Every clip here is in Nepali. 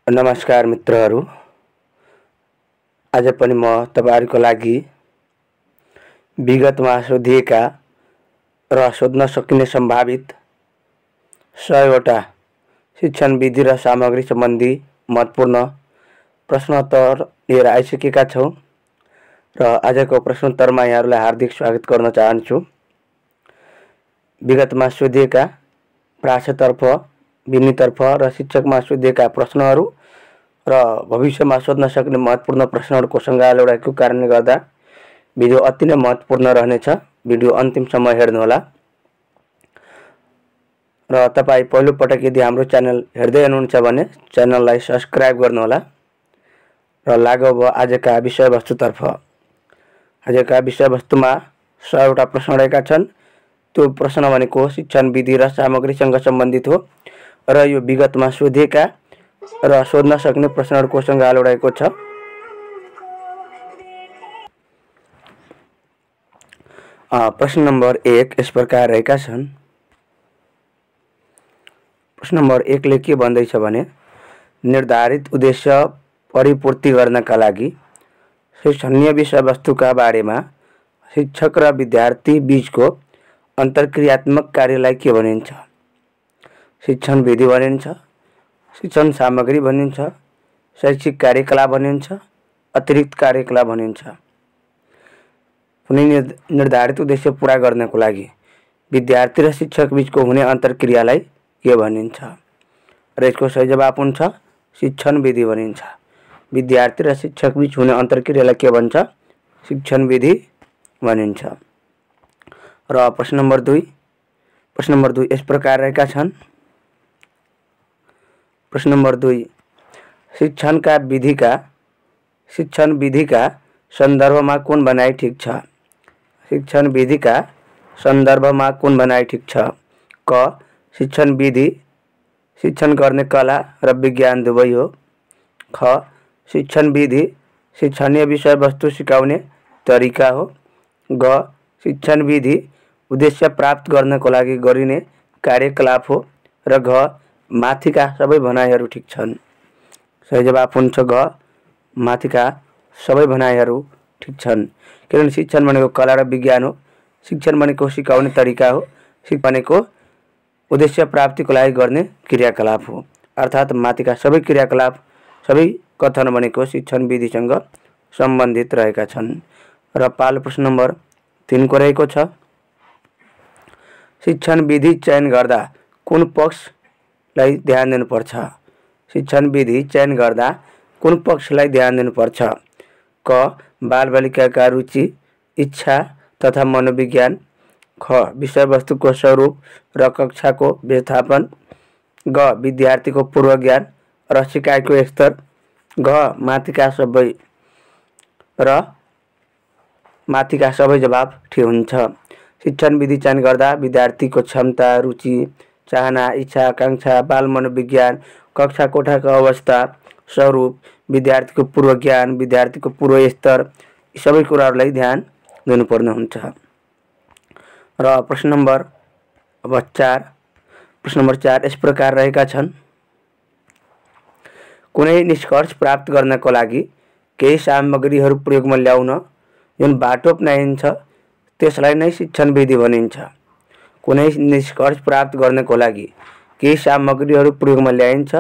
नमस्कार मित्रहरू, आज पनि म तपाईहरुको लागि विगतमा सोधिएका र सोध्न सकिने सम्भावित 100वटा शिक्षण विधि र सामग्री सम्बन्धी महत्त्वपूर्ण प्रश्नोत्तर लिएर आइसकेका छौं र आजको प्रश्नोत्तरमा यहाँहरूलाई हार्दिक स्वागत गर्न चाहन्छु। विगतमा सोधिएका प्राक्षतर्फ, विनितर्फ र शिक्षकमा सोधिएका प्रश्नहरू र भविष्यमा सोध्न सक्ने महत्त्वपूर्ण प्रश्नहरूको सङ्ग्रहालय रहेको कारणले गर्दा भिडियो अति नै महत्त्वपूर्ण रहनेछ। भिडियो अन्तिमसम्म हेर्नुहोला र तपाई पहिलो पटक यदि हाम्रो च्यानल हेर्दै हुनुहुन्छ भने च्यानललाई सब्स्क्राइब गर्नुहोला र लागौ अब आजका विषयवस्तुतर्फ। आजका विषयवस्तुमा 100वटा प्रश्न रहेका छन्। त्यो प्रश्न भनेको शिक्षण विधि र सामग्रीसँग सम्बन्धित हो र यो विगतमा सोधिएका र सोध्न सक्ने प्रश्नहरूको सङ्ग्रहालय रहेको छ। प्रश्न नम्बर 1 यस प्रकार रहेका छन्। प्रश्न नम्बर 1 ले के भन्दैछ भने निर्धारित उद्देश्य परिपूर्ति गर्नका लागि शैक्षणिक विषयवस्तुका बारेमा शिक्षक र विद्यार्थी बीचको अन्तर्क्रियात्मक कार्यलाई के भनिन्छ? शिक्षण विधि भनिन्छ, शिक्षण सामग्री भनिन्छ, शैक्षिक कार्यकलाप भनिन्छ, अतिरिक्त कार्यकलाप भनिन्छ। कुनै निर्धारित उद्देश्य पूरा गर्नको लागि विद्यार्थी र शिक्षक बीचको हुने अन्तर्क्रियालाई के भनिन्छ? र यसको सही जवाफ हुन्छ शिक्षण विधि भनिन्छ। विद्यार्थी र शिक्षक बीच हुने अन्तर्क्रियालाई के भन्छ? शिक्षण विधि भनिन्छ। र प्रश्न नम्बर 2 यस प्रकार रहेका छन्। प्रश्न नम्बर 2 शिक्षण विधिका सन्दर्भमा कुन भनाइ ठिक छ? शिक्षण विधिका सन्दर्भमा कुन भनाइ ठिक छ? क शिक्षण विधि शिक्षण गर्ने कला र विज्ञान दुवै हो। ख शिक्षण विधि शिक्षणीय विषयवस्तु सिकाउने तरिका हो। ग शिक्षण विधि उद्देश्य प्राप्त गर्नको लागि गरिने कार्यकलाप हो। र घ माथिका सबै भनाइहरू ठिक छन्। सही जवाफ हुन्छ घ माथिका सबै भनाइहरू ठिक छन्। किनभने शिक्षण भनेको कला र विज्ञान हो। शिक्षण भनेको सिकाउने तरिका हो। शिक्षण भनेको उद्देश्य प्राप्तिको लागि गर्ने क्रियाकलाप हो। अर्थात् माथिका सबै क्रियाकलाप, सबै कथन भनेको शिक्षण विधिसँग सम्बन्धित रहेका छन्। र पालो प्रश्न नम्बर 3 को रहेको छ। शिक्षण विधि चयन गर्दा कुन पक्षलाई ध्यान दिनुपर्छ? शिक्षण विधि चयन गर्दा कुन पक्षलाई ध्यान दिनुपर्छ? क बालबालिकाका रुचि, इच्छा तथा मनोविज्ञान। ख विषयवस्तुको स्वरूप र कक्षाको व्यवस्थापन। ग विद्यार्थीको पूर्व ज्ञान र सिकाइको स्तर। घ माथिका सबै जवाफ ठिक हुन्छ। शिक्षण विधि चयन गर्दा विद्यार्थीको क्षमता, रुचि, चाहना, इच्छा, आकांक्षा, बाल मनोविज्ञान, कक्षा कोठाको अवस्था, स्वरूप, विद्यार्थीको पूर्व ज्ञान, विद्यार्थीको पूर्व स्तर, यी सबै कुराहरूलाई ध्यान दिनुपर्ने हुन्छ। र प्रश्न नम्बर 4 यस प्रकार रहेका छन्। कुनै निष्कर्ष प्राप्त गर्नको लागि केही सामग्रीहरू प्रयोगमा ल्याउन जुन बाटो अपनाइन्छ त्यसलाई नै शिक्षण विधि भनिन्छ। कुनै निष्कर्ष प्राप्त गर्नको लागि केही सामग्रीहरू प्रयोगमा ल्याइन्छ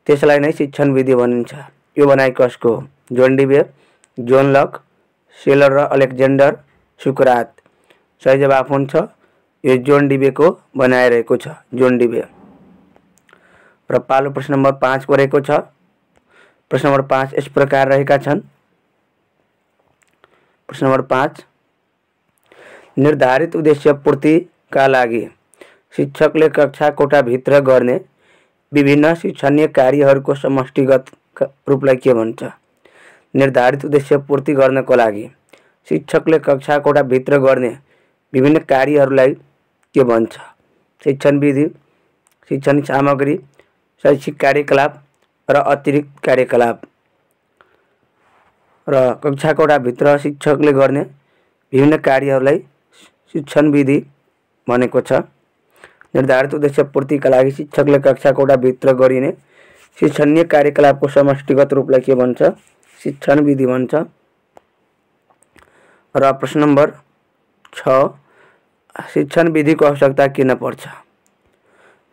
त्यसलाई नै शिक्षण विधि भनिन्छ। यो भनाइ कसको हो? John Dewey, John lock, seller र अलेक्जेन्डर सुकरात। सही जवाफ हुन्छ यो जोन डिबेको भनाइ रहेको छ। जोन डिबे। र पालो प्रश्न नम्बर 5 को रहेको छ। प्रश्न नम्बर 5 यस प्रकार रहेका छन्। प्रश्न नम्बर 5 निर्धारित उद्देश्य पूर्तिका लागि शिक्षकले कक्षा कोठाभित्र गर्ने विभिन्न शिक्षणीय कार्यहरूको समष्टिगत रूपलाई के भन्छ? निर्धारित उद्देश्य पूर्ति गर्नको लागि शिक्षकले कक्षा कोठाभित्र गर्ने विभिन्न कार्यहरूलाई के भन्छ? शिक्षण विधि, शिक्षण सामग्री, शैक्षिक कार्यकलाप र अतिरिक्त कार्यकलाप। र कक्षा कोठाभित्र शिक्षकले गर्ने विभिन्न कार्यहरूलाई शिक्षण विधि भनेको छ। निर्धारित उद्देश्य पूर्तिका लागि शिक्षकले कक्षा कोठाभित्र गरिने शिक्षणीय कार्यकलापको समष्टिगत रूपलाई के भन्छ? शिक्षण विधि भन्छ। र प्रश्न नम्बर 6 शिक्षण विधिको आवश्यकता किन पर्छ?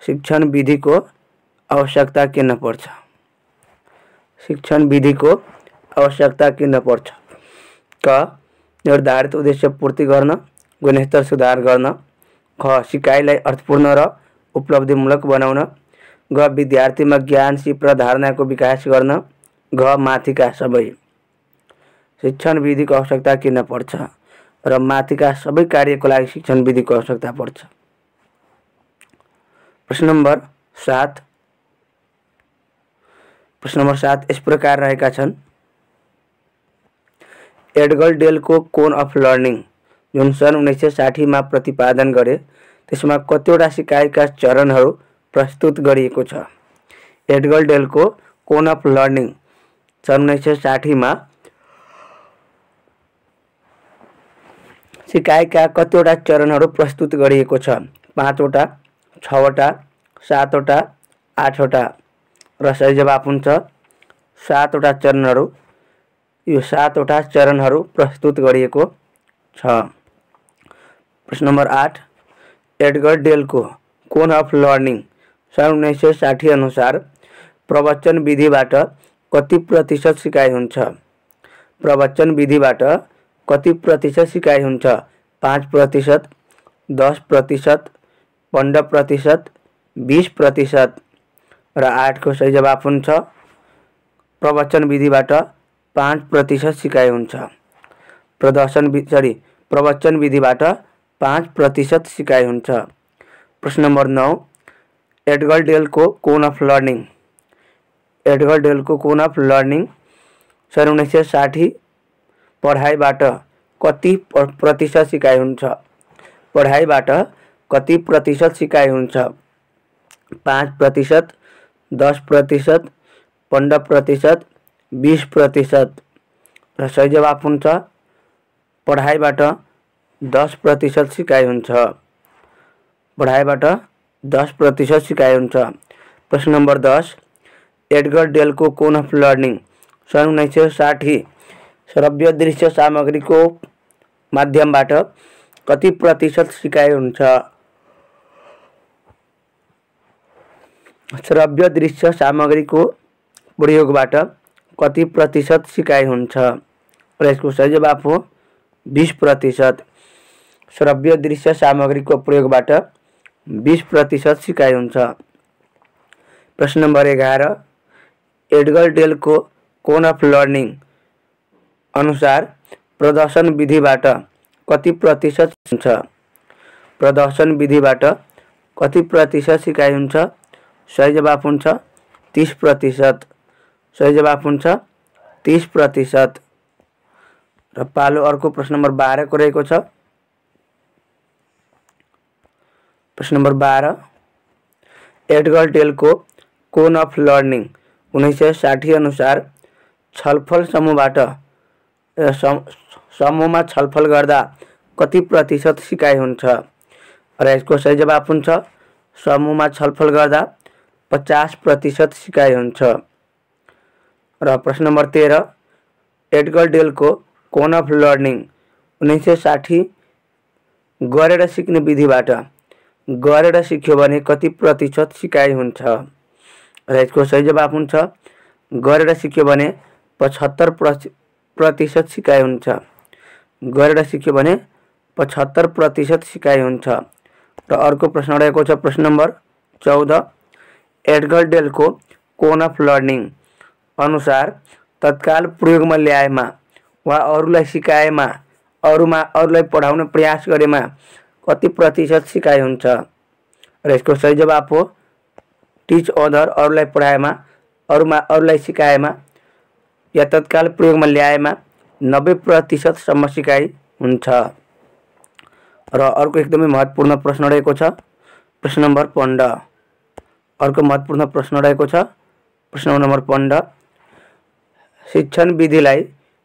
शिक्षण विधिको आवश्यकता किन पर्छ? शिक्षण विधिको आवश्यकता किन पर्छ? क निर्धारित उद्देश्य पूर्ति गर्न, गुणस्तर सुधार गर्न। ख सिकाइलाई अर्थपूर्ण र उपलब्धिमूलक बनाउन। ग विद्यार्थीमा ज्ञान, सिप र धारणाको विकास गर्न। घ माथिका सबै। शिक्षण विधिको आवश्यकता किन पर्छ र माथिका सबै कार्यको लागि शिक्षण विधिको आवश्यकता पर्छ? प्रश्न नम्बर 7 यस प्रकार रहेका छन्। एडगर डेलको कोन अफ लर्निङ जुन सन् 1960 मा प्रतिपादन गरे त्यसमा कतिवटा सिकाइका चरणहरू प्रस्तुत गरिएको छ? एडगर डेलको कोन अफ लर्निङ सन् 1960 मा सिकाइका कतिवटा चरणहरू प्रस्तुत गरिएको छ? 5 वटा, 6 वटा, 7 वटा, 8 वटा। र सही जवाफ हुन्छ 7 वटा चरणहरू। यो 7 वटा चरणहरू प्रस्तुत गरिएको छ। प्रश्न नम्बर 8 एडगर डेलको कोन अफ लर्निङ सन् 1960 अनुसार प्रवचन विधिबाट कति प्रतिशत सिकाइ हुन्छ? प्रवचन विधिबाट कति प्रतिशत सिकाइ हुन्छ? 5%, 10%, 15%, 20%। र 8 को सही जवाफ हुन्छ प्रवचन विधिबाट 5% सिकाइ हुन्छ। प्रवचन विधिबाट 5% सिकाइ हुन्छ। प्रश्न नम्बर 9 एडगर डेलको कोन अफ लर्निङ। एडगर डेलको कोन अफ लर्निङ सन् 1960 पढाइबाट कति प्रतिशत सिकाइ हुन्छ? पढाइबाट कति प्रतिशत सिकाइ हुन्छ? 5%, 10%, 15%, 20%। र सही जवाफ हुन्छ पढाइबाट 10% सिकाइ हुन्छ। पढाइबाट 10% सिकाइ हुन्छ। प्रश्न नम्बर 10 एडगर डेलको कोन अफ लर्निङ सन् 1960 श्रव्य दृश्य सामग्रीको माध्यमबाट कति प्रतिशत सिकाइ हुन्छ? श्रव्य दृश्य सामग्रीको प्रयोगबाट कति प्रतिशत सिकाइ हुन्छ? र यसको सही जवाफ हो 20%। श्रव्य दृश्य सामग्रीको प्रयोगबाट 20% सिकाइ हुन्छ। प्रश्न नम्बर 11 एडगर डेलको कोन अफ लर्निङ अनुसार प्रदर्शन विधिबाट कति प्रतिशत हुन्छ? प्रदर्शन विधिबाट कति प्रतिशत सिकाइ हुन्छ? सही जवाफ हुन्छ 30%। सही जवाफ हुन्छ 30%। र पालो अर्को प्रश्न नम्बर 12 को रहेको छ। प्रश्न नम्बर 12 एडगर डेलको कोन अफ लर्निङ 1960 अनुसार छलफल समूहमा छलफल गर्दा कति प्रतिशत सिकाइ हुन्छ? र यसको सही जवाफ हुन्छ समूहमा छलफल गर्दा 50% सिकाइ हुन्छ। र प्रश्न नम्बर 13 एडगर डेलको कोन अफ लर्निङ 1960 गरेर सिक्ने विधिबाट गरेर सिक्यो भने कति प्रतिशत सिकाइ हुन्छ? र यसको सही जवाफ हुन्छ गरेर सिक्यो भने 75% सिकाइ हुन्छ। गरेर सिक्यो भने 75% सिकाइ हुन्छ। र अर्को प्रश्न रहेको छ प्रश्न नम्बर 14 एडगर डेलको कोन अफ लर्निङ अनुसार तत्काल प्रयोगमा ल्याएमा वा अरूलाई सिकाएमा अरूलाई पढाउन प्रयास गरेमा कति प्रतिशत सिकाइ हुन्छ? र यसको सही जवाफ हो टिच अदर अरूलाई पढाएमा अरूलाई सिकाएमा या तत्काल प्रयोगमा ल्याएमा 90% सम्म सिकाइ हुन्छ। र अर्को एकदमै महत्त्वपूर्ण प्रश्न रहेको छ प्रश्न नम्बर 15। अर्को महत्त्वपूर्ण प्रश्न रहेको छ प्रश्न नम्बर 15 शिक्षण विधिलाई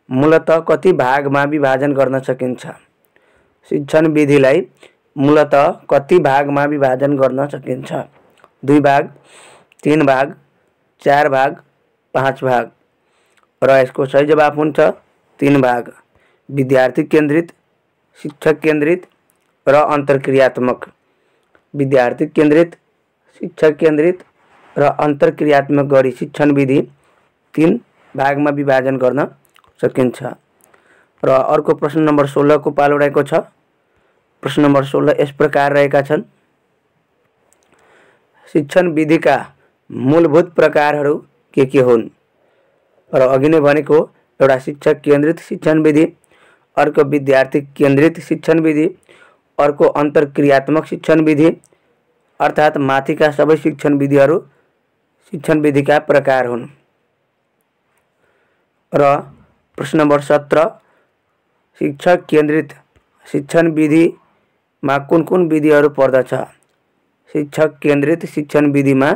मूलतः कति भागमा विभाजन गर्न सकिन्छ? शिक्षण विधिलाई मूलतः कति भागमा विभाजन गर्न सकिन्छ? 2 भाग, 3 भाग, 4 भाग 5 भाग र यसको सही जवाफ हुन्छ 3 भाग। विद्यार्थी केन्द्रित, शिक्षक केन्द्रित र अन्तर्क्रियात्मक। विद्यार्थी केन्द्रित, शिक्षक केन्द्रित र अन्तर्क्रियात्मक गरी शिक्षण विधि 3 भागमा विभाजन गर्न सकिन्छ। र अर्को प्रश्न नम्बर 16 को पालो रहेको छ। प्रश्न नम्बर 16 यस प्रकार रहेका छन्। शिक्षण विधिका मूलभूत प्रकारहरू के हुन्? र अघि नै भनेको एउटा शिक्षक केन्द्रित शिक्षण विधि, अर्को विद्यार्थी केन्द्रित शिक्षण विधि, अर्को अन्तर्क्रियात्मक शिक्षण विधि, अर्थात् माथिका सबै शिक्षण विधिहरू शिक्षण विधिका प्रकार हुन्। र प्रश्न नम्बर 17 शिक्षक केन्द्रित शिक्षण विधिमा कुन विधिहरू पर्दछ? शिक्षक केन्द्रित शिक्षण विधिमा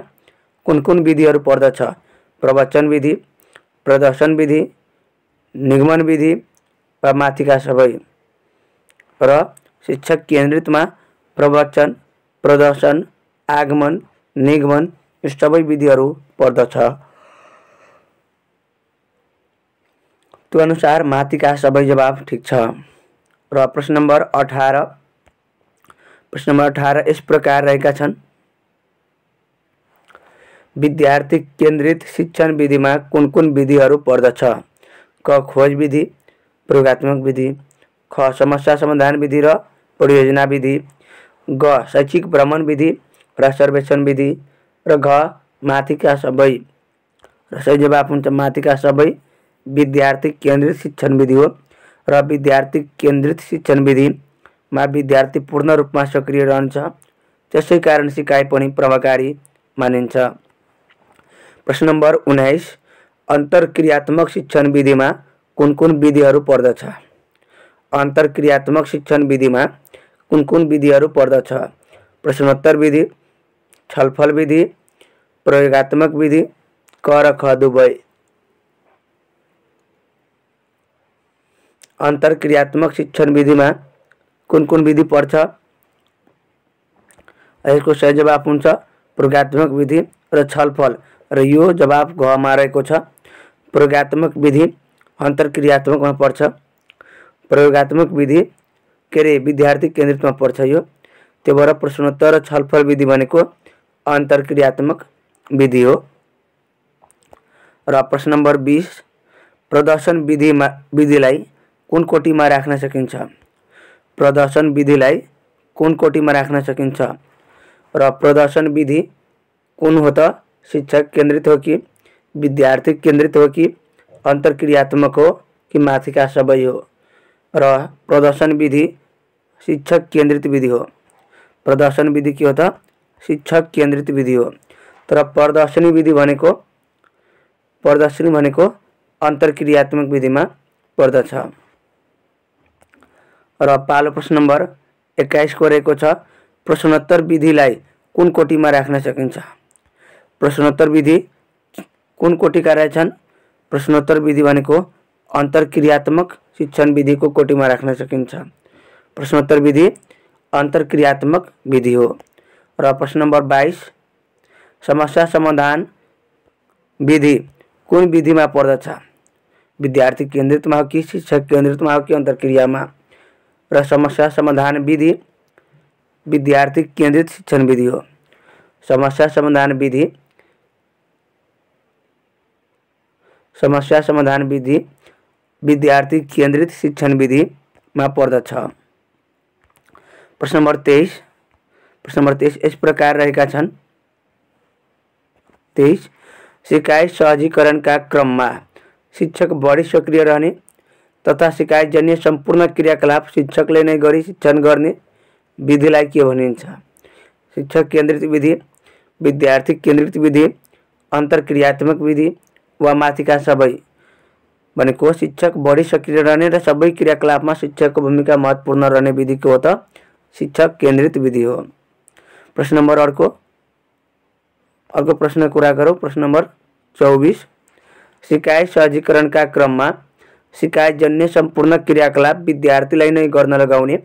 कुन विधिहरू पर्दछ? प्रवचन विधि, प्रदर्शन विधि, निगमन विधि वा माथिका सबै। र शिक्षक केन्द्रितमा प्रवचन, प्रदर्शन, आगमन, निगमन यो सबै विधिहरू पर्दछ। त्यो अनुसार माथिका सबै जवाफ ठीक छ। र प्रश्न नम्बर 18 यस प्रकार रहेका छन्। विद्यार्थी केन्द्रित शिक्षण विधिमा कुन विधिहरू पर्दछ? क खोज विधि, प्रयोगात्मक विधि, ख समस्या समाधान विधि र परियोजना विधि, ग शैक्षिक भ्रमण विधि र सर्वेक्षण विधि र घ माथिका सबै। र सही जवाफ हुन्छ माथिका सबै विद्यार्थी केन्द्रित शिक्षण विधि हो। र विद्यार्थी केन्द्रित शिक्षण विधिमा विद्यार्थी पूर्ण रूपमा सक्रिय रहन्छ, त्यसै कारण सिकाइ पनि प्रभावकारी मानिन्छ। प्रश्न नम्बर 19 अन्तर्क्रियात्मक शिक्षण विधिमा कुन विधिहरू पर्दछ? अन्तर्क्रियात्मक शिक्षण विधिमा कुन विधिहरू पर्दछ? प्रश्नोत्तर विधि, छलफल विधि, प्रयोगात्मक विधि, क र ख दुवै। अन्तर्क्रियात्मक शिक्षण विधिमा कुन विधि पर्छ? यसको सही जवाफ हुन्छ प्रयोगात्मक विधि र छलफल। र यो जवाफ घ मा रहेको छ। प्रयोगात्मक विधि अन्तर्क्रियात्मकमा पर्छ, प्रयोगात्मक विधि विद्यार्थी केन्द्रितमा पर्छ यो। त्यो भएर प्रश्नोत्तर र छलफल विधि भनेको अन्तर्क्रियात्मक विधि हो। र प्रश्न नम्बर 20 प्रदर्शन विधिलाई कुन कोटीमा राख्न सकिन्छ? प्रदर्शन विधिलाई कुन कोटीमा राख्न सकिन्छ? र प्रदर्शन विधि कुन हो त? शिक्षक केन्द्रित हो कि विद्यार्थी केन्द्रित हो कि अन्तर्क्रियात्मक हो कि माथिका सबै हो? र प्रदर्शन विधि शिक्षक केन्द्रित विधि हो। प्रदर्शन विधि के हो त? शिक्षक केन्द्रित विधि हो। तर प्रदर्शनी भनेको अन्तर्क्रियात्मक विधिमा पर्दछ। र पालो प्रश्न नम्बर 21 को रहेको छ। प्रश्नोत्तर विधिलाई कुन कोटीमा राख्न सकिन्छ? प्रश्नोत्तर विधि कुन कोटीका रहेछन्? प्रश्नोत्तर विधि भनेको अन्तर्क्रियात्मक शिक्षण विधिको कोटीमा राख्न सकिन्छ। प्रश्नोत्तर विधि अन्तर्क्रियात्मक विधि हो। र प्रश्न नम्बर 22 समस्या समाधान विधि कुन विधिमा पर्दछ? विद्यार्थी केन्द्रितमा हो कि शिक्षक केन्द्रितमा हो कि अन्तर्क्रियामा? र समस्या समाधान विधि विद्यार्थी केन्द्रित शिक्षण विधि हो। समस्या समाधान विधि विद्यार्थी केन्द्रित शिक्षण विधिमा पर्दछ। प्रश्न नम्बर 23 यस प्रकार रहेका छन्। 23 सिकाइ सहजीकरणका क्रममा शिक्षक बढी सक्रिय रहने तथा सिकाइजन्य सम्पूर्ण क्रियाकलाप शिक्षकले नै गरी शिक्षण गर्ने विधिलाई के भनिन्छ? शिक्षक केन्द्रित विधि, विद्यार्थी केन्द्रित विधि, अन्तर्क्रियात्मक विधि वा माथिका सबै? भनेको शिक्षक बढी सक्रिय रहने र सबै क्रियाकलापमा शिक्षकको भूमिका महत्त्वपूर्ण रहने विधि के हो त? शिक्षक केन्द्रित विधि हो। प्रश्न नम्बर अर्को प्रश्न कुरा गरौँ। प्रश्न नम्बर 24 सिकाइ सहजीकरणका क्रममा सिकाइजन्य सम्पूर्ण क्रियाकलाप विद्यार्थीलाई नै गर्न लगाउने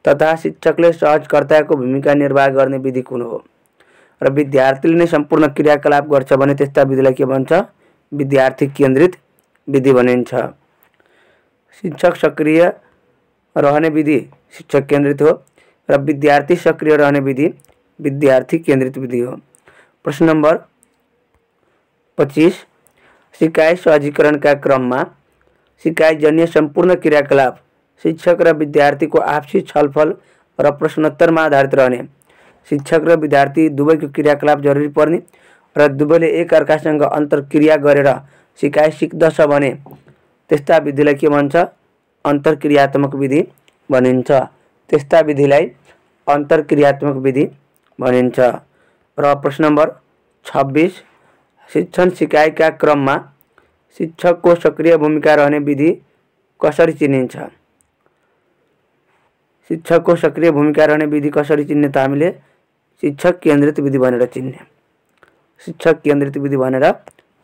तथा शिक्षकले सहजकर्ताको भूमिका निर्वाह गर्ने विधि कुन हो? र विद्यार्थीले नै सम्पूर्ण क्रियाकलाप गर्छ भने त्यस्ता विधिलाई के भन्छ? विद्यार्थी केन्द्रित विधि भनिन्छ। शिक्षक सक्रिय रहने विधि शिक्षक केन्द्रित हो र विद्यार्थी सक्रिय रहने विधि विद्यार्थी केन्द्रित विधि हो। प्रश्न नंबर 25 सिकाइ सहजीकरणका क्रममा सिकाइजन्य सम्पूर्ण क्रियाकलाप शिक्षक र विद्यार्थीको आपसी छलफल र प्रश्नोत्तरमा आधारित रहने, शिक्षक र विद्यार्थी दुवैको क्रियाकलाप जरुरी पर्ने र दुवैले एक अर्कासँग अन्तर्क्रिया गरेर सिकाइ सिक्दछ भने त्यस्ता विधिलाई के भन्छ? अन्तर्क्रियात्मक विधि भनिन्छ। त्यस्ता विधिलाई अन्तर्क्रियात्मक विधि भनिन्छ। र प्रश्न नंबर 26 शिक्षण सिकाइका क्रममा शिक्षकको सक्रिय भूमिका रहने विधि कसरी चिनिन्छ? शिक्षकको सक्रिय भूमिका रहने विधि कसरी चिन्ने त हामीले शिक्षक केन्द्रित विधि भनेर चिन्ने, शिक्षक केन्द्रित विधि भनेर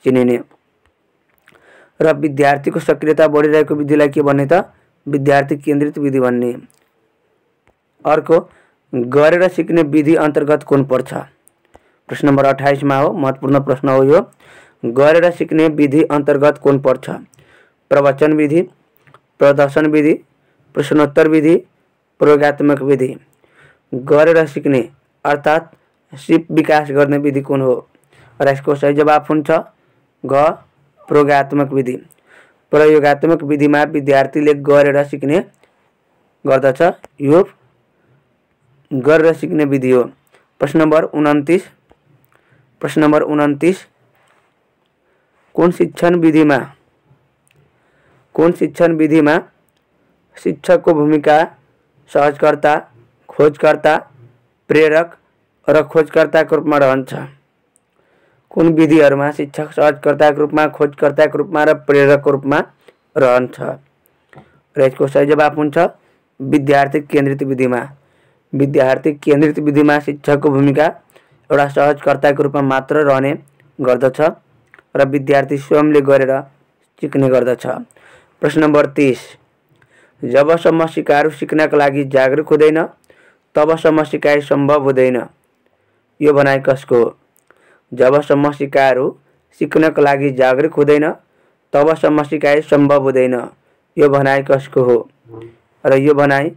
चिनिने। र विद्यार्थीको सक्रियता बढिरहेको विधिलाई के भन्ने त? विद्यार्थी केन्द्रित विधि भन्ने। अर्को गरेर सिक्ने विधि अन्तर्गत कुन पर्छ? प्रश्न नंबर 28 मा हो, महत्वपूर्ण प्रश्न हो यो। गरेर सिक्ने विधि अन्तर्गत कुन पर्छ? प्रवचन विधि, प्रदर्शन विधि, प्रश्नोत्तर विधि, प्रयोगात्मक विधि। गरेर सिक्ने अर्थात सिप विकास गर्ने विधि कुन हो? र यसको सही जवाफ हुन्छ घ प्रयोगात्मक विधि। प्रयोगात्मक विधिमा विद्यार्थीले गरेर सिक्ने गर्दछ, यो गरेर सिक्ने विधि हो। प्रश्न नंबर 29 प्रश्न नंबर 29 कुन शिक्षण विधिमा शिक्षकको भूमिका सहजकर्ता, खोजकर्ता, प्रेरक र खोजकर्ताको रूपमा रहन्छ? कुन विधिहरूमा शिक्षक सहजकर्ताको रूपमा, खोजकर्ताको रूपमा र प्रेरकको रूपमा रहन्छ? र यसको सही जवाफ हुन्छ विद्यार्थी केन्द्रित विधिमा। विद्यार्थी केन्द्रित विधिमा शिक्षकको भूमिका एउटा सहजकर्ताको रूपमा मात्र रहने गर्दछ र विद्यार्थी स्वयंले गरेर सिक्ने गर्दछ। प्रश्न नंबर 30 जबसम्म सिकारू सिक्नका लागि जागरुक हुँदैन तबसम्म सिकाइ सम्भव हुँदैन, यो भनाइ कसको हो? जबसम्म सिकारू सिक्नका लागि जागरुक हुँदैन तबसम्म सिकाइ सम्भव हुँदैन, यो भनाइ कसको हो? र यो भनाइ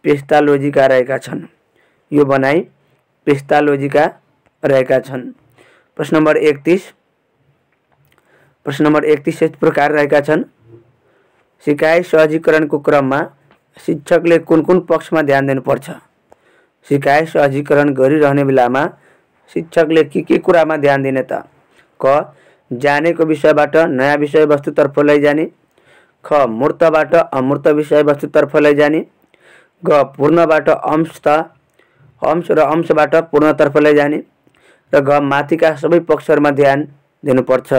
पेस्टालोजीका रहेका छन्। यो भनाइ पेस्टालोजीका रहेका छन्। प्रश्न नंबर 31 प्रश्न नंबर 31 यस प्रकार रहेका छन्। सिकाइ सहजीकरणको क्रममा शिक्षकले कुन कुन पक्षमा ध्यान दिनुपर्छ? सिकाइ सहजीकरण गरिरहने बेलामा शिक्षकले के कुरामा ध्यान दिने त? क जानेको विषयबाट नयाँ विषयवस्तुतर्फ लैजाने, ख मूर्तबाट अमूर्त विषयवस्तुतर्फ लैजाने, ग पूर्णबाट अंश र अंशबाट पूर्णतर्फ लैजाने, र घ माथिका सबै पक्षहरूमा ध्यान दिनुपर्छ।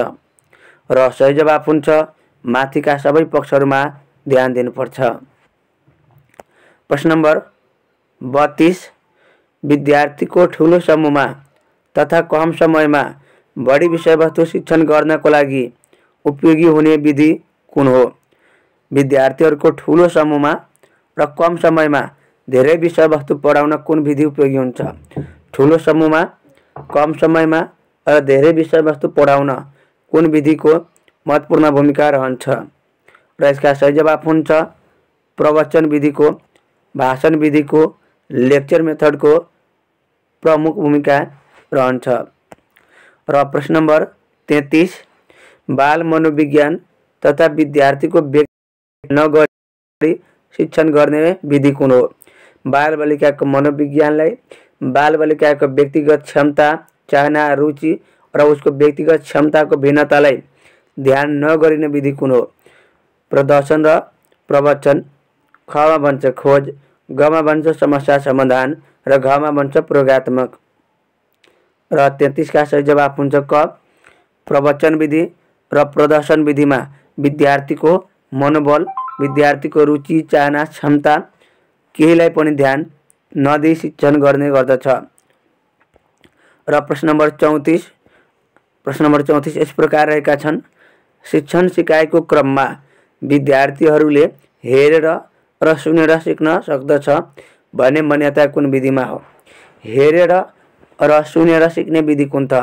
र सही जवाफ हुन्छ माथिका सबै पक्षहरूमा ध्यान दिनुपर्छ। प्रश्न नंबर 32 विद्यार्थीको ठूलो समूहमा तथा कम समयमा बढी विषयवस्तु शिक्षण गर्नको लागि उपयोगी हुने विधि कुन हो? विद्यार्थीहरूको ठूलो समूहमा र कम समयमा धेरै विषयवस्तु पढाउन कुन विधि उपयोगी हुन्छ? ठूलो समूहमा कम समयमा र धेरै विषयवस्तु पढाउन कुन विधिको महत्वपूर्ण भूमिका रहन्छ? र यसका सही जवाफ हुन्छ प्रवचन विधिको, भाषण विधिको, लेक्चर मेथडको प्रमुख भूमिका रहन्छ। र प्रश्न नंबर 33 बाल मनोविज्ञान तथा विद्यार्थीको व्यक्ति नगरी शिक्षण गर्ने विधि कुन हो? बाल बालिकाको मनोविज्ञानलाई बाल बालिकाको व्यक्तिगत क्षमता, चाहना, रुचि र उसको व्यक्तिगत क्षमताको भिन्नतालाई ध्यान नगरिने विधि कुन हो? प्रदर्शन र प्रवचन, खमा भन्छ खोज, गमा भन्छ समस्या समाधान र घमा भन्छ प्रयोगात्मक। र 33 का सही जवाफ हुन्छ क प्रवचन विधि र प्रदर्शन विधिमा विद्यार्थीको मनोबल, विद्यार्थीको रुचि, चाहना, क्षमता केहीलाई पनि ध्यान नदिई शिक्षण गर्ने गर्दछ। र प्रश्न नंबर 34 यस प्रकार रहेका छन्। शिक्षण सिकाइको क्रममा विद्यार्थीहरूले हेरेर र सुनेर सिक्न सक्दछ भन्ने मान्यता कुन विधिमा हो? हेरेर र सुनेर सिक्ने विधि कुन त?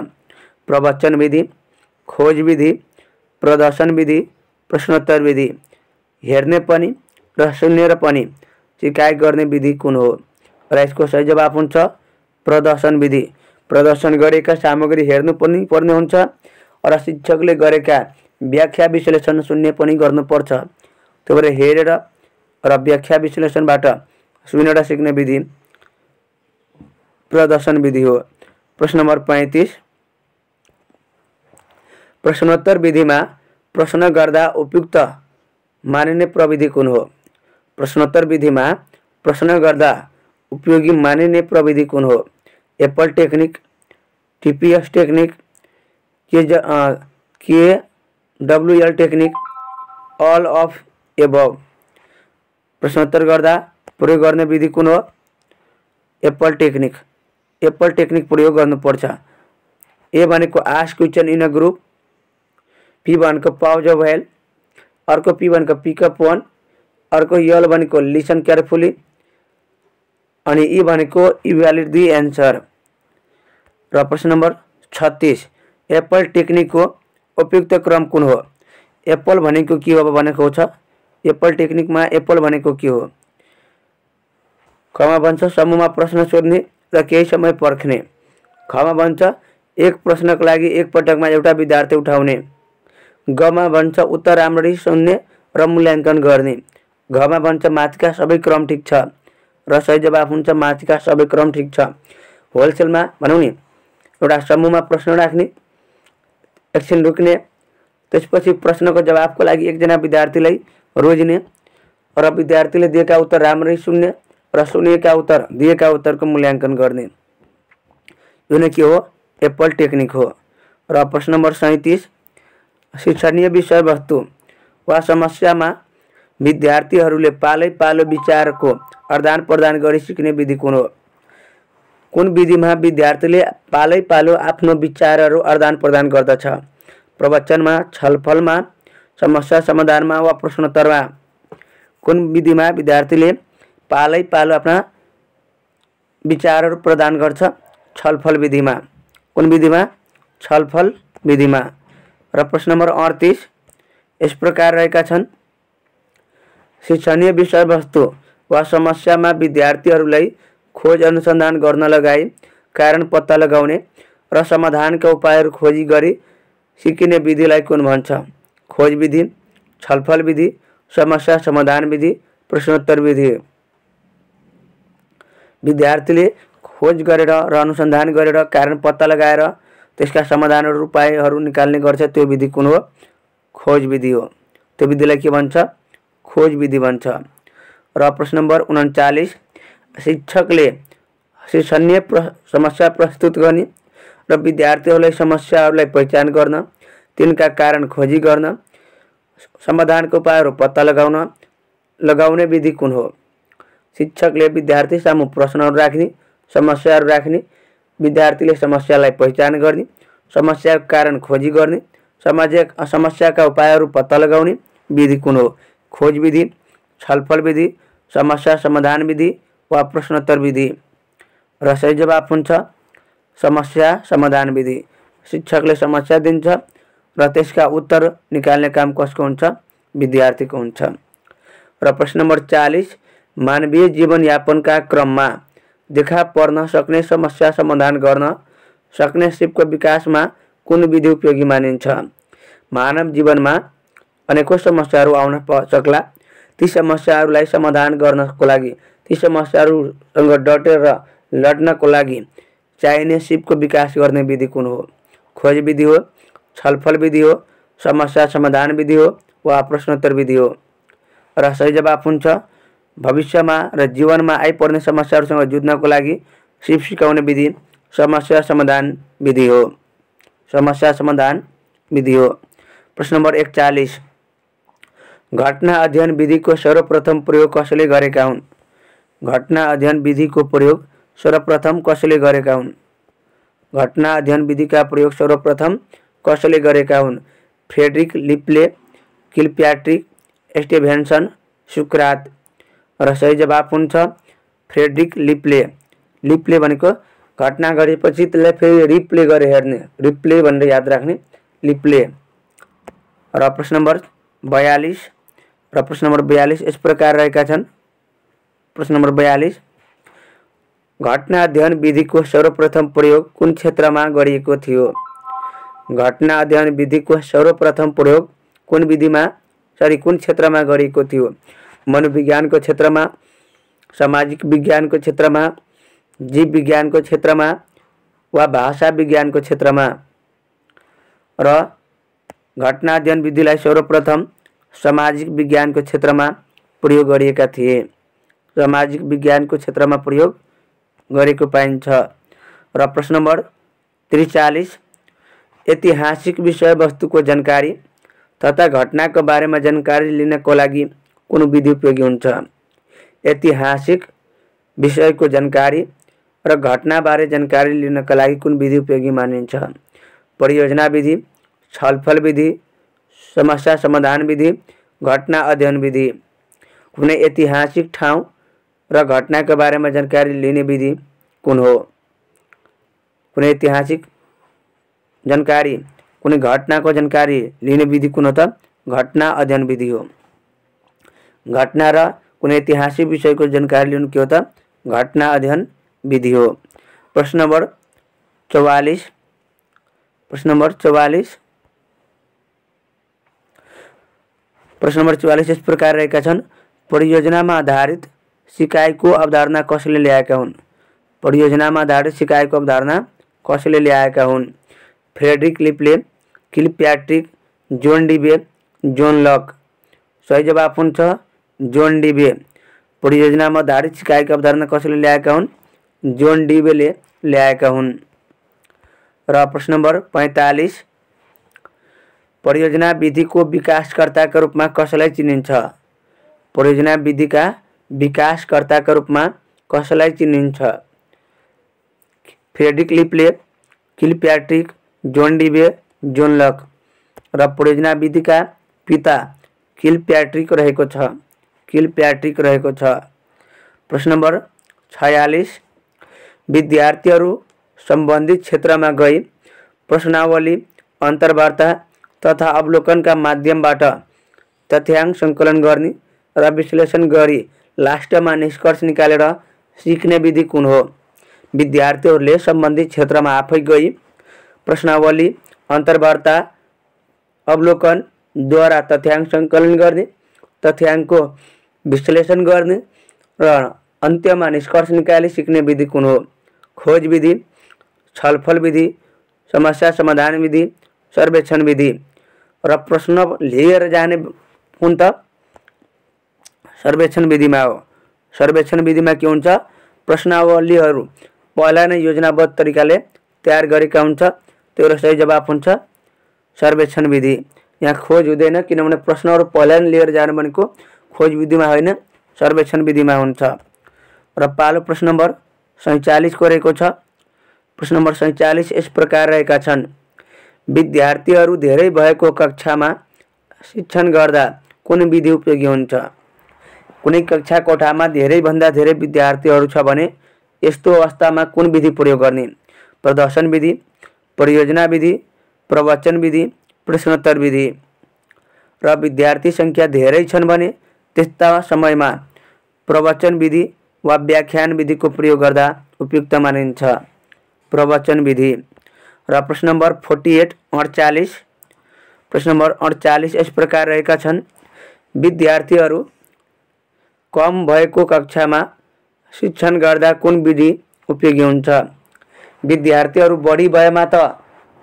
प्रवचन विधि, खोज विधि, प्रदर्शन विधि, प्रश्नोत्तर विधि। हेर्ने पनि र सुनेर पनि सिकाइ गर्ने विधि कुन हो? र यसको सही जवाफ हुन्छ प्रदर्शन विधि। प्रदर्शन गरेका सामग्री हेर्नु पनि पर्ने हुन्छ र शिक्षकले गरेका व्याख्या विश्लेषण सुन्ने पनि गर्नुपर्छ। त्यही भएर हेरेर र व्याख्या विश्लेषणबाट सुनेर सिक्ने विधि प्रदर्शन विधि हो। प्रश्न नम्बर 35, प्रश्नोत्तर विधिमा प्रश्न गर्दा उपयुक्त मानिने प्रविधि कुन हो? प्रश्नोत्तर विधिमा प्रश्न गर्दा उपयोगी मानिने प्रविधि कुन हो? Apple technique, TPS technique, KWL technique, all of above. प्रश्नोत्तर गर्दा प्रयोग गर्ने विधि कुन हो? Apple technique. एप्पल टेक्निक प्रयोग गर्नुपर्छ। ए भनेको ask question in a group, P भनेको पाउज अ व्हाइल, अर्को पी भनेको पिकअप वन, अर्को यल भनेको लिसन केयरफुली, अनि ई भनेको इभ्यालुएट द एन्सर। र प्रश्न नम्बर 36, एप्पल टेक्निकको उपयुक्त क्रम कुन हो? एप्पल भनेको के हो भनेको छ? एप्पल टेक्निकमा एप्पल भनेको के हो? खमा भन्छ समूहमा प्रश्न सोध्ने र केही समय पर्खने। खमा भन्छ एक प्रश्नको लागि एक पटकमा एउटा विद्यार्थी उठाउने। गमा भन्छ उत्तर राम्ररी सुन्ने र मूल्याङ्कन गर्ने। घमा भन्छ माथिका सबै क्रम ठिक छ र सही जवाफ हुन्छ माथिका सबै क्रम ठिक छ। होलसेलमा भनौँ नि एउटा समूहमा प्रश्न राख्ने, एकछिन रुक्ने, त्यसपछि प्रश्नको जवाफको लागि एकजना विद्यार्थीलाई रोज्ने र विद्यार्थीले दिएका उत्तर राम्ररी सुन्ने र सुनिएका उत्तर दिएका उत्तरको मूल्याङ्कन गर्ने। यो नै के हो? एप्पल टेक्निक हो। र प्रश्न नम्बर 37, शिक्षणीय विषयवस्तु वा समस्यामा विद्यार्थीहरूले पालै पालो विचारको आदान प्रदान गरी सिक्ने विधि कुन हो? कुन विधिमा विद्यार्थीले पालै पालो आफ्नो विचारहरू आदान प्रदान गर्दछ? प्रवचनमा, छलफलमा, समस्या समाधानमा वा प्रश्नोत्तरमा? कुन विधिमा विद्यार्थीले पालै पालो आफ्ना विचारहरू प्रदान गर्छ? छलफल विधिमा। कुन विधिमा? छलफल विधिमा। र प्रश्न नम्बर 38 यस प्रकार रहेका छन्। शिक्षणीय विषयवस्तु वा समस्यामा विद्यार्थीहरूलाई खोज अनुसन्धान गर्न लगाई कारण पत्ता लगाउने र समाधानका उपायहरू खोजी गरी सिकिने विधिलाई कुन भन्छ? खोज विधि, छलफल विधि, समस्या समाधान विधि, प्रश्नोत्तर विधि। विद्यार्थीले खोज गरेर र अनुसन्धान गरेर कारण पत्ता लगाएर त्यसका समाधानहरू उपायहरू निकाल्ने गर्छ, त्यो विधि कुन हो? खोज विधि हो। त्यो विधिलाई के भन्छ? खोज विधि भन्छ। र प्रश्न नम्बर 39 शिक्षकले शिक्षणीय समस्या प्रस्तुत गर्ने र विद्यार्थीहरूलाई समस्याहरूलाई पहिचान गर्न, तिनका कारण खोजी गर्न, समाधानको उपायहरू पत्ता लगाउने विधि कुन हो? शिक्षकले विद्यार्थी सामु प्रश्नहरू राख्ने, समस्याहरू राख्ने, विद्यार्थीले समस्यालाई पहिचान गर्ने, समस्याको कारण खोजी गर्ने, समस्याका उपायहरू पत्ता लगाउने विधि कुन हो? खोज विधि, छलफल विधि, समस्या समाधान विधि वा प्रश्नोत्तर विधि। र सही जवाफ हुन्छ समस्या समाधान विधि। शिक्षकले समस्या दिन्छ र त्यसका उत्तर निकाल्ने काम कसको हुन्छ? विद्यार्थीको हुन्छ। र प्रश्न नम्बर 40 मानवीय जीवनयापनका क्रममा देखा पर्न सक्ने समस्या समाधान गर्न सक्ने सिपको विकासमा कुन विधि उपयोगी मानिन्छ? मानव जीवनमा अनेकौं समस्याहरू आउन सक्ला। ती समस्याहरूलाई समाधान गर्नको लागि, ती समस्याहरूसँग डटेर लड्नको लागि चाहिने सिपको विकास गर्ने विधि कुन हो? खोज विधि हो, छलफल विधि हो, समस्या समाधान विधि हो वा प्रश्नोत्तर विधि हो। र सही जवाफ हुन्छ भविष्यमा र जीवनमा आइपर्ने समस्याहरूसँग जुझ्नको लागि सिप सिकाउने विधि समस्या समाधान विधि हो। समस्या समाधान विधि हो। प्रश्न नम्बर 41 घटना अध्ययन विधिको सर्वप्रथम प्रयोग कसले गरेका हुन्? घटना अध्ययन विधिको प्रयोग सर्वप्रथम कसले गरेका हुन्? घटना अध्ययन विधिका प्रयोग सर्वप्रथम कसले गरेका हुन्? Frederick Le Play, किलप्याट्रिक, स्टिभेन्सन, सुक्रात। र सही जवाफ हुन्छ फ्रेडरिक लिप्ले। लिप्ले भनेको घटना गरेपछि त्यसलाई फेरि रिप्ले गरेर हेर्ने, रिप्ले भनेर याद राख्ने, रिप्ले। र प्रश्न नम्बर 42 र प्रश्न नम्बर 42 यस प्रकार रहेका छन्। प्रश्न नम्बर 42 घटना अध्ययन विधिको सर्वप्रथम प्रयोग कुन क्षेत्रमा गरिएको थियो? घटना अध्ययन विधिको सर्वप्रथम प्रयोग कुन क्षेत्रमा गरिएको थियो? मनोविज्ञानको क्षेत्रमा, सामाजिक विज्ञानको क्षेत्रमा, जीव विज्ञानको क्षेत्रमा वा भाषा विज्ञानको क्षेत्रमा? र घटना अध्ययन विधिलाई सर्वप्रथम सामाजिक विज्ञानको क्षेत्रमा प्रयोग गरिएका थिए। सामाजिक विज्ञानको क्षेत्रमा प्रयोग गरेको पाइन्छ। र प्रश्न नम्बर 43 ऐतिहासिक विषयवस्तुको जानकारी तथा घटनाको बारेमा जानकारी लिनको लागि कुन विधि उपयोगी हुन्छ? ऐतिहासिक विषयको जानकारी र घटनाबारे जानकारी लिनका लागि कुन विधि उपयोगी मानिन्छ? परियोजना विधि, छलफल विधि, समस्या समाधान विधि, घटना अध्ययन विधि। कुनै ऐतिहासिक ठाउँ र घटनाको बारेमा जानकारी लिने विधि कुन हो? कुनै ऐतिहासिक जानकारी, कुनै घटनाको जानकारी लिने विधि कुन हो त? घटना अध्ययन विधि हो। घटना र कुनै ऐतिहासिक विषयको जानकारी लिनु के हो त? घटना अध्ययन विधि हो। प्रश्न नम्बर 44 प्रश्न नम्बर 44 प्रश्न नम्बर 44 यस प्रकार रहेका छन्। परियोजनामा आधारित सिकाइको अवधारणा कसले ल्याएका हुन्? परियोजनामा आधारित सिकाइको अवधारणा कसले ल्याएका हुन्? Frederick Le Play, Kilpatrick, John Dewey, John Locke. सही जवाफ हुन्छ जोन डिबे। परियोजनामा आधारित सिकाइको अवधारणा कसले ल्याएका हुन्? जोन डिबेले ल्याएका हुन्। र प्रश्न नम्बर 45 परियोजना विधिको विकासकर्ताका रूपमा कसलाई चिनिन्छ? परियोजना विधिका विकासकर्ताका रूपमा कसलाई चिनिन्छ? Frederick Le Play, Kilpatrick, John Dewey, John Locke. र परियोजना विधिका पिता किलप्याट्रिक रहेको छ। किलप्याट्रिक रहेको छ। प्रश्न नम्बर 46 विद्यार्थीहरू सम्बन्धित क्षेत्रमा गई प्रश्नावली, अन्तर्वार्ता तथा अवलोकनका माध्यमबाट तथ्याङ्क सङ्कलन गर्ने र विश्लेषण गरी लास्टमा निष्कर्ष निकालेर सिक्ने विधि कुन हो? विद्यार्थीहरूले सम्बन्धित क्षेत्रमा आफै गई प्रश्नावली, अन्तर्वार्ता, अवलोकनद्वारा तथ्याङ्क सङ्कलन गर्ने, तथ्याङ्कको विश्लेषण गर्ने र अन्त्यमा निष्कर्ष निकाली सिक्ने विधि कुन हो? खोज विधि, छलफल विधि, समस्या समाधान विधि, सर्वेक्षण विधि। र प्रश्न लिएर जाने कुन त? सर्वेक्षण विधिमा हो। सर्वेक्षण विधिमा के हुन्छ? प्रश्नावलीहरू पहिला नै योजनाबद्ध तरिकाले तयार गरेका हुन्छ। त्यो सही जवाफ हुन्छ सर्वेक्षण विधि। यहाँ खोज हुँदैन, किनभने प्रश्नहरू पहिला नै लिएर जानु भनेको खोज विधिमा होइन, सर्वेक्षण विधिमा हुन्छ। र पालो प्रश्न नम्बर 47 को रहेको छ। प्रश्न नम्बर 47 यस प्रकार रहेका छन्। विद्यार्थीहरू धेरै भएको कक्षामा शिक्षण गर्दा कुन विधि उपयोगी हुन्छ? कुनै कक्षा कोठामा धेरैभन्दा धेरै विद्यार्थीहरू छ भने यस्तो अवस्थामा कुन विधि प्रयोग गर्ने? प्रदर्शन विधि, परियोजना विधि, प्रवचन विधि, प्रश्नोत्तर विधि। र विद्यार्थी संख्या धेरै छन् भने त्यस्ता समयमा प्रवचन विधि वा व्याख्यान विधिको प्रयोग गर्दा उपयुक्त मानिन्छ। प्रवचन विधि। र प्रश्न नम्बर 48 प्रश्न नम्बर 48 यस प्रकार रहेका छन्। विद्यार्थीहरू कम भएको कक्षामा शिक्षण गर्दा कुन विधि उपयोगी हुन्छ? विद्यार्थीहरू बढी भएमा त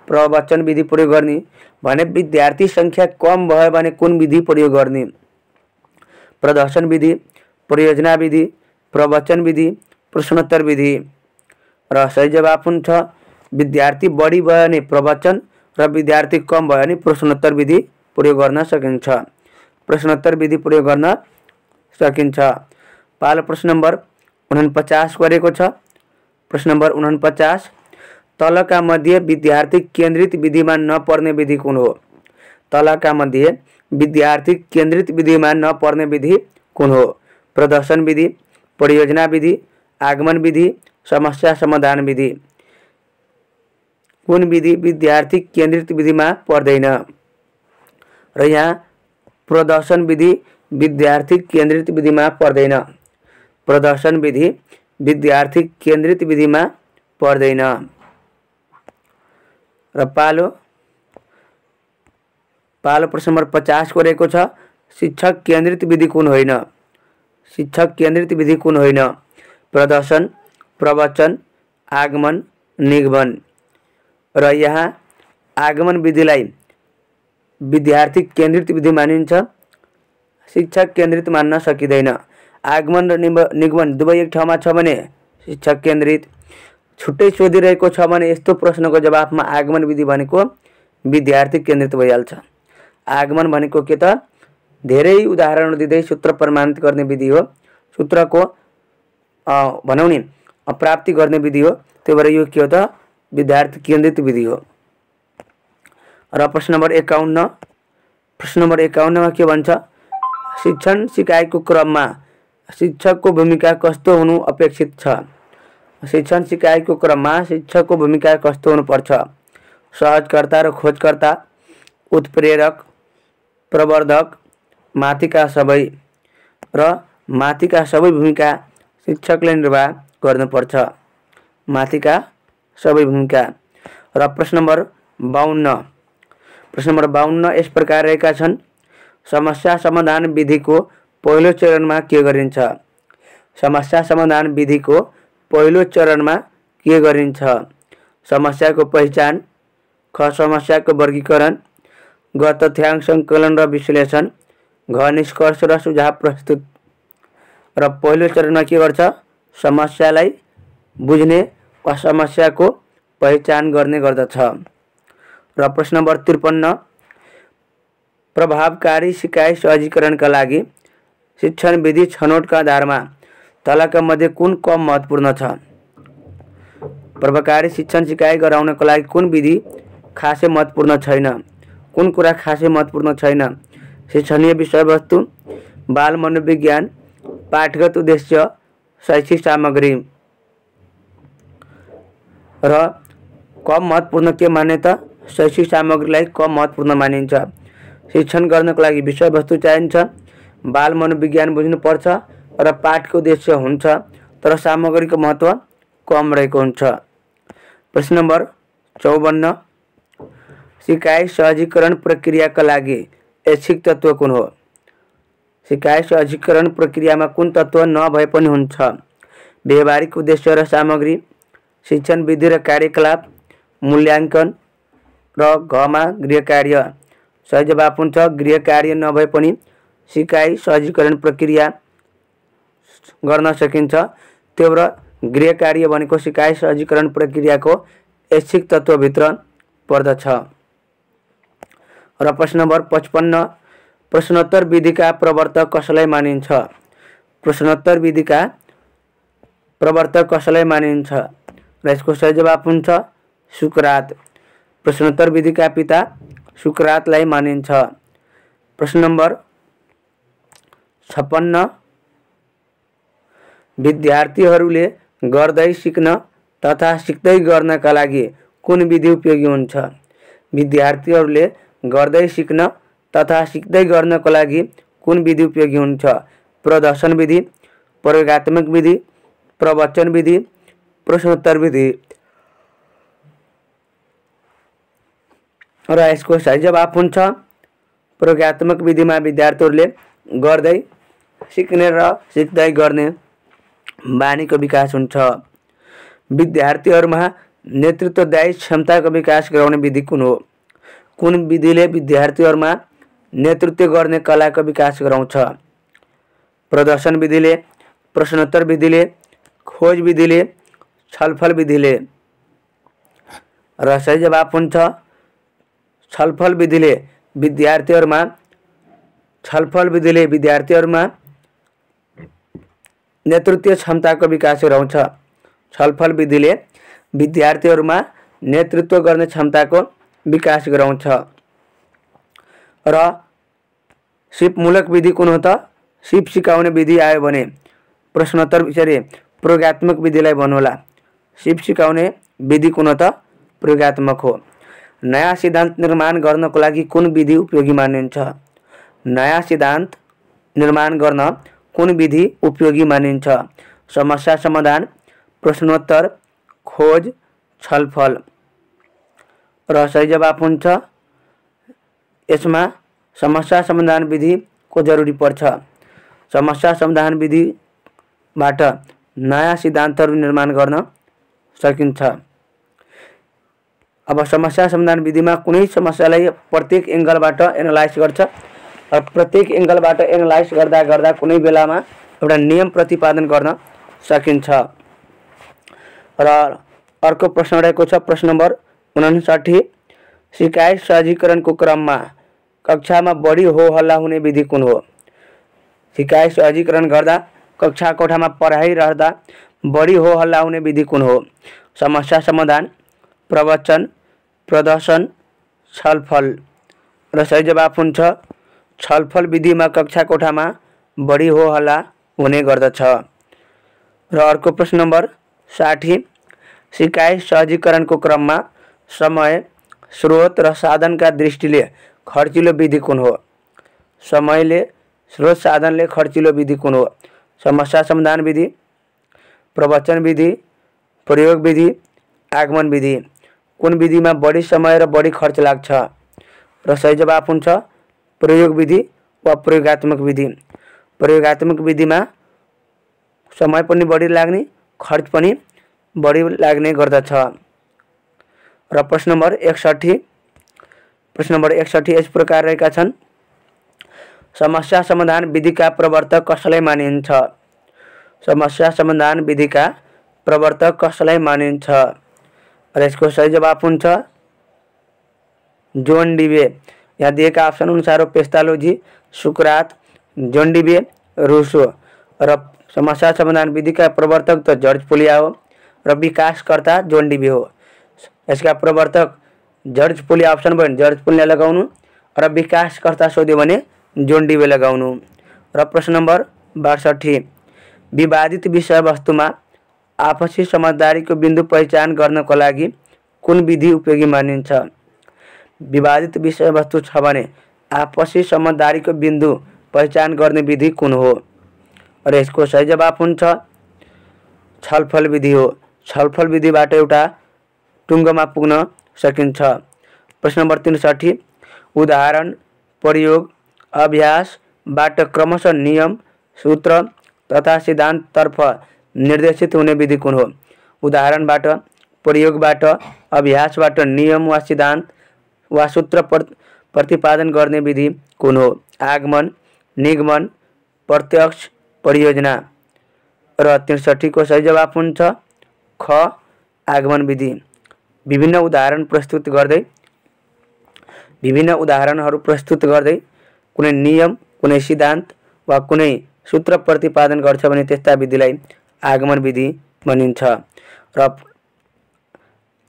प्रवचन विधि प्रयोग गर्ने भने विद्यार्थी संख्या कम भयो भने कुन विधि प्रयोग गर्ने? प्रदर्शन विधि, परियोजना विधि, प्रवचन विधि, प्रश्नोत्तर विधि। र सही जवाफ हुन्छ विद्यार्थी बढी भयो भने प्रवचन र विद्यार्थी कम भयो भने प्रश्नोत्तर विधि प्रयोग गर्न सकिन्छ। प्रश्नोत्तर विधि प्रयोग गर्न सकिन्छ। पालो प्रश्न नम्बर 49 गरेको छ। प्रश्न नम्बर 49 तलका मध्ये विद्यार्थी केन्द्रित विधिमा नपर्ने विधि कुन हो? तलका मध्ये विद्यार्थी केन्द्रित विधिमा नपर्ने विधि कुन हो? प्रदर्शन विधि, परियोजना विधि, आगमन विधि, समस्या समाधान विधि। कुन विधि विद्यार्थी केन्द्रित विधिमा पर्दैन र यहाँ प्रदर्शन विधि विद्यार्थी केन्द्रित विधिमा पर्दैन। प्रदर्शन विधि विद्यार्थी केन्द्रित विधिमा पर्दैन। र पालो प्रश्न नम्बर 50 को रहेको छ शिक्षक केन्द्रित विधि कुन होइन। शिक्षक केन्द्रित विधि कुन होइन। प्रदर्शन, प्रवचन, आगमन, निगमन। र यहाँ आगमन विधिलाई विद्यार्थी केन्द्रित विधि मानिन्छ, शिक्षक केन्द्रित मान्न सकिँदैन। आगमन र निगमन दुवै एक ठाउँमा छ भने शिक्षक केन्द्रित। छुट्टै सोधिरहेको छ भने यस्तो प्रश्नको जवाफमा आगमन विधि भनेको विद्यार्थी केन्द्रित भइहाल्छ। आगमन भनेको के त धेरै उदाहरण दिँदै सूत्र प्रमाणित गर्ने विधि हो, सूत्रको भनौँ नि प्राप्ति गर्ने विधि हो। त्यही भएर यो के हो त विद्यार्थी केन्द्रित विधि हो। र प्रश्न नम्बर 51, प्रश्न नम्बर 51 मा के भन्छ शिक्षण सिकाइको क्रममा शिक्षकको भूमिका कस्तो हुनु अपेक्षित छ। शिक्षण सिकाइको क्रममा शिक्षकको भूमिका कस्तो हुनुपर्छ। सहजकर्ता र खोजकर्ता, उत्प्रेरक, प्रवर्धक, माथिका सबै र माथिका सबै भूमिका शिक्षकले निर्वाह गर्नुपर्छ। माथिका सबै भूमिका। र प्रश्न नम्बर 52, प्रश्न नम्बर 52 यस प्रकार रहेका छन्। समस्या समाधान विधिको पहिलो चरणमा के गरिन्छ। समस्या समाधान विधिको पहिलो चरणमा के गरिन्छ। समस्याको पहिचान, ख समस्याको वर्गीकरण, ग तथ्याङ्क सङ्कलन र विश्लेषण, घ निष्कर्ष र सुझाव प्रस्तुत। र पहिलो चरणमा के गर्छ समस्यालाई बुझ्ने वा समस्याको पहिचान गर्ने गर्दछ। र प्रश्न नम्बर 53 प्रभावकारी सिकाइ सहजीकरणका लागि शिक्षण विधि छनौटका आधारमा तलका मध्ये कुन कम महत्त्वपूर्ण छ। प्रभावकारी शिक्षण सिकाइ गराउनको लागि कुन विधि खासै महत्त्वपूर्ण छैन। कुन कुरा खासै महत्त्वपूर्ण छैन। शिक्षणीय विषयवस्तु, बाल मनोविज्ञान, पाठगत उद्देश्य, शैक्षिक सामग्री। र कम महत्त्वपूर्ण के माने त शैक्षिक सामग्रीलाई कम महत्त्वपूर्ण मानिन्छ। शिक्षण गर्नको लागि विषयवस्तु चाहिन्छ, बाल मनोविज्ञान बुझ्नुपर्छ र पाठको उद्देश्य हुन्छ, तर सामग्रीको महत्त्व कम रहेको हुन्छ। प्रश्न नम्बर 54 सिकाइ सहजीकरण प्रक्रियाका लागि ऐच्छिक तत्त्व कुन हो। सिकाइ सहजीकरण प्रक्रियामा कुन तत्त्व नभए पनि हुन्छ। व्यवहारिक उद्देश्य र सामग्री, शिक्षण विधि र कार्यकलाप, मूल्याङ्कन र घमा गृह कार्य। सही जवाफ हुन्छ गृह कार्य नभए पनि सिकाइ सहजीकरण प्रक्रिया गर्न सकिन्छ। त्यो भएर गृह कार्य भनेको सिकाइ सहजीकरण प्रक्रियाको ऐच्छिक तत्त्वभित्र पर्दछ। र प्रश्न नम्बर 55 प्रश्नोत्तर विधिका प्रवर्तक कसलाई मानिन्छ। प्रश्नोत्तर विधिका प्रवर्तक कसलाई मानिन्छ र यसको सही जवाफ हुन्छ सुकरात। प्रश्नोत्तर विधिका पिता सुकरातलाई मानिन्छ। प्रश्न नम्बर 56 विद्यार्थीहरूले गर्दै सिक्न तथा सिक्दै गर्नका लागि कुन विधि उपयोगी हुन्छ। विद्यार्थीहरूले गर्दै सिक्न तथा सिक्दै गर्नको लागि कुन विधि उपयोगी हुन्छ। प्रदर्शन विधि, प्रयोगात्मक विधि, प्रवचन विधि, प्रश्नोत्तर विधि। र यसको सही जवाफ हुन्छ प्रयोगात्मक विधिमा विद्यार्थीहरूले गर्दै सिक्ने र सिक्दै गर्ने बानीको विकास हुन्छ। विद्यार्थीहरूमा नेतृत्वदायी क्षमताको विकास गराउने विधि कुन हो। कुन विधिले विद्यार्थीहरूमा नेतृत्व गर्ने कलाको विकास गराउँछ। प्रदर्शन विधिले, प्रश्नोत्तर विधिले, खोज विधिले, छलफल विधिले। र सही जवाफ हुन्छ छलफल विधिले विद्यार्थीहरूमा नेतृत्व क्षमताको विकास गराउँछ। छलफल विधिले विद्यार्थीहरूमा नेतृत्व गर्ने क्षमताको विकास गराउँछ। र सिपमूलक विधि कुन हो त। सिप सिकाउने विधि आयो भने प्रश्नोत्तर विषयले प्रयोगात्मक विधिलाई भन्नुहोला। सिप सिकाउने विधि कुन हो त प्रयोगात्मक हो। नयाँ सिद्धान्त निर्माण गर्नको लागि कुन विधि उपयोगी मानिन्छ? नयाँ सिद्धान्त निर्माण गर्न कुन विधि उपयोगी मानिन्छ? समस्या समाधान, प्रश्नोत्तर, खोज, छलफल। र सही जवाब हुन्छ यसमा समस्या समाधान विधि को जरुरी पर्छ। समस्या समाधान विधिबाट नयाँ सिद्धान्तहरू निर्माण गर्न सकिन्छ। अब समस्या समाधान विधिमा कुनै समस्यालाई प्रत्येक एंगलबाट एनालाइज गर्छ र प्रत्येक एंगलबाट एनालाइज गर्दा गर्दा कुनै बेलामा एउटा नियम प्रतिपादन गर्न सकिन्छ। र अर्को प्रश्न रहेको छ प्रश्न नम्बर 59। सिकाइ सहजीकरणको क्रममा कक्षामा बढी हो हल्ला हुने विधि कुन हो? सिकाइ सहजीकरण गर्दा कक्षा कोठामा पढाइ रहँदा बढी हो हल्ला हुने विधि कुन हो? समस्या समाधान, प्रवचन, प्रदर्शन, छलफल। र सही जवाब हुन्छ छलफल विधिमा कक्षा कोठामा बढी हो हल्ला हुने गर्दछ। र अर्को प्रश्न नम्बर 60। सिकाइ सहजीकरणको क्रममा समय, स्रोत र साधनका दृष्टिले खर्चिलो विधि कुन हो? समयले, स्रोत साधनले खर्चिलो विधि कुन हो? समस्या समाधान विधि, प्रवचन विधि, प्रयोग विधि, आगमन विधि। कुन विधिमा बढी समय र बढी खर्च लाग्छ? र सही जवाब हुन्छ प्रयोग विधि वा प्रयोगात्मक विधि। प्रयोगात्मक विधिमा समय पनि बढी लाग्ने, खर्च पनि बढी लाग्ने गर्दछ। र प्रश्न नम्बर 61। प्रश्न नम्बर 61 यस प्रकार रहेका छन्। समस्या समाधान विधिका प्रवर्तक कसलाई मानिन्छ? समस्या समाधान विधिका प्रवर्तक कसलाई मानिन्छ? र यसको सही जवाब हुन्छ जोन डिवे। यहाँ दिएका अप्सन अनुसार हो पेस्टालोजी, सुकरात, जोन डिवे, रूसो। र समस्या समाधान विधिका प्रवर्तक त जर्ज पोलिया हो र विकासकर्ता जोन डिवे हो। यसका प्रवर्तक जर्ज पोलिया अप्सन भयो भने जर्ज पोलिया लगाउनु र विकासकर्ता सोध्यो भने जोन डिवे लगाउनु। र प्रश्न नम्बर 62। विवादित विषयवस्तुमा आपसी समझदारीको बिन्दु पहिचान गर्नको लागि कुन विधि उपयोगी मानिन्छ? विवादित विषयवस्तु छ भने आपसी समझदारीको बिन्दु पहिचान गर्ने विधि कुन हो? र यसको सही जवाब हुन्छ छलफल विधि हो। छलफल विधिबाट एउटा टुङ्गोमा पुग्न सकिन्छ। प्रश्न नम्बर 63। उदाहरण, प्रयोग, अभ्यासबाट क्रमशः नियम, सूत्र तथा सिद्धान्ततर्फ निर्देशित हुने विधि कुन हो? उदाहरणबाट, प्रयोगबाट, अभ्यासबाट नियम वा सिद्धान्त वा सूत्र प्रतिपादन गर्ने विधि कुन हो? आगमन, निगमन, प्रत्यक्ष, परियोजना। र 63 को सही जवाब हुन्छ ख आगमन विधि। विभिन्न उदाहरणहरू प्रस्तुत गर्दै कुनै नियम, कुनै सिद्धान्त वा कुनै सूत्र प्रतिपादन गर्छ भने त्यस्ता विधिलाई आगमन विधि भनिन्छ। र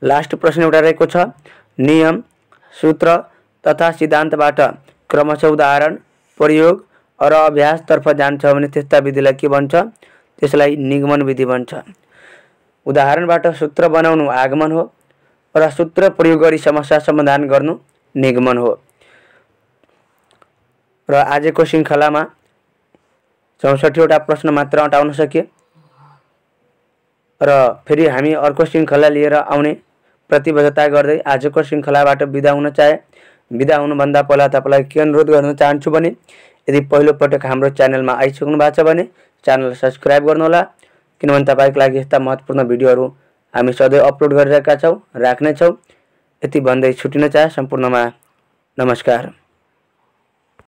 लास्ट प्रश्न एउटा रहेको छ। नियम, सूत्र तथा सिद्धान्तबाट क्रमशः उदाहरण, प्रयोग र अभ्यासतर्फ जान्छ भने त्यस्ता विधिलाई के भन्छ? त्यसलाई निगमन विधि भन्छ। उदाहरणबाट सूत्र बनाउनु आगमन हो र सूत्र प्रयोग गरी समस्या समाधान गर्नु निगमन हो। र आजको श्रृङ्खलामा 64वटा प्रश्न मात्र अटाउन सके र फेरि हामी अर्को श्रृङ्खला लिएर आउने प्रतिबद्धता गर्दै आजको श्रृङ्खलाबाट बिदा हुन चाहे। बिदा हुनुभन्दा पहिला तपाईलाई के अनुरोध गर्न चाहन्छु भने यदि पहिलो पटक हाम्रो च्यानलमा आइसक्नु भएको छ भने च्यानल सब्स्क्राइब गर्नुहोला, किनभने तपाईको लागि यस्ता महत्त्वपूर्ण भिडियोहरू हामी सधैँ अपलोड गरिरहेका छौँ, राख्नेछौँ। यति भन्दै छुटिन चाहे। सम्पूर्णमा नमस्कार।